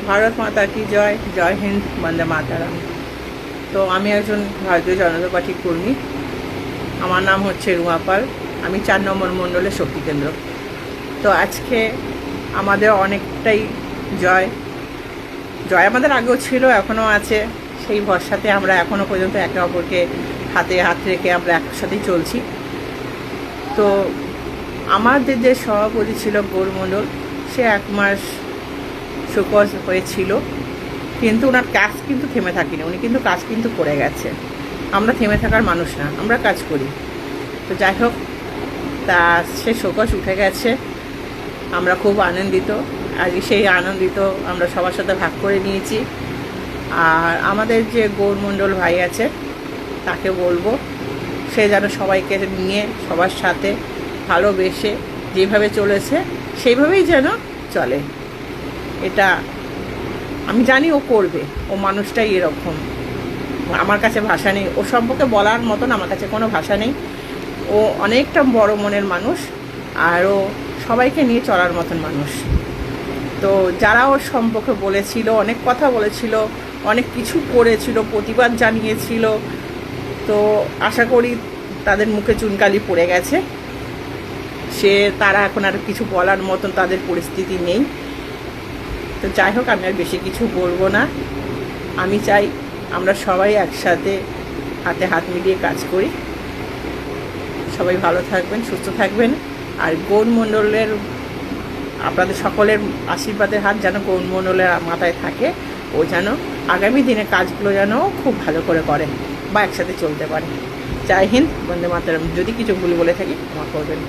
ভারত মাতা কি জয়, জয় হিন্দ, বন্দে মাতারাম। তো আমি একজন ভারতীয় জনতা পার্টির কর্মী। আমার নাম হচ্ছে রুমা পাল। আমি 4 নম্বর মণ্ডলের শক্তি কেন্দ্র। তো আজকে আমাদের অনেকটাই জয় জয় আমাদের আগেও ছিল, এখনও আছে। সেই ভরসাতে আমরা এখনও পর্যন্ত একে অপরকে হাতে হাত রেখে আমরা একসাথেই চলছি। তো আমাদের যে সভাপতি ছিল গৌর মণ্ডল, সে 1 মাস শোকজ হয়েছিল, কিন্তু ওনার কাজ কিন্তু থেমে থাকেনি। উনি কিন্তু কাজ কিন্তু করে গেছে। আমরা থেমে থাকার মানুষ না, আমরা কাজ করি। তো যাই হোক, তা সে শোকজ উঠে গেছে। আমরা খুব আনন্দিত। আজকে সেই আনন্দিত আমরা সবার সাথে ভাগ করে নিয়েছি। আর আমাদের যে গৌর মণ্ডল ভাই আছে, তাকে বলবো সে যেন সবাইকে নিয়ে সবার সাথে ভালোবেসে যেভাবে চলেছে সেইভাবেই যেন চলে। এটা আমি জানি ও করবে। ও মানুষটাই এরকম। আমার কাছে ভাষা নেই ও সম্পর্কে বলার মতন, আমার কাছে কোনো ভাষা নেই। ও অনেকটা বড় মনের মানুষ, আর ও সবাইকে নিয়ে চলার মতন মানুষ। তো যারা ওর সম্পর্কে বলেছিল, অনেক কথা বলেছিল, অনেক কিছু করেছিল, প্রতিবাদ জানিয়েছিল, তো আশা করি তাদের মুখে চুনকালি পড়ে গেছে। তারা এখন আর কিছু বলার মতন তাদের পরিস্থিতি নেই। তো যাই হোক, আমি আর বেশি কিছু বলবো না। আমি চাই আমরা সবাই একসাথে হাতে হাত মিলিয়ে কাজ করি। সবাই ভালো থাকবেন, সুস্থ থাকবেন। আর গৌর মণ্ডলের আপনাদের সকলের আশীর্বাদের হাত যেন গৌর মণ্ডলের মাথায় থাকে। ও যেন আগামী দিনে কাজগুলো যেন খুব ভালো করে করে বা একসাথে চলতে পারে। জয় হিন্দ, বন্দে মাতরম। যদি কিছু ভুল বলে থাকি ক্ষমা করবেন।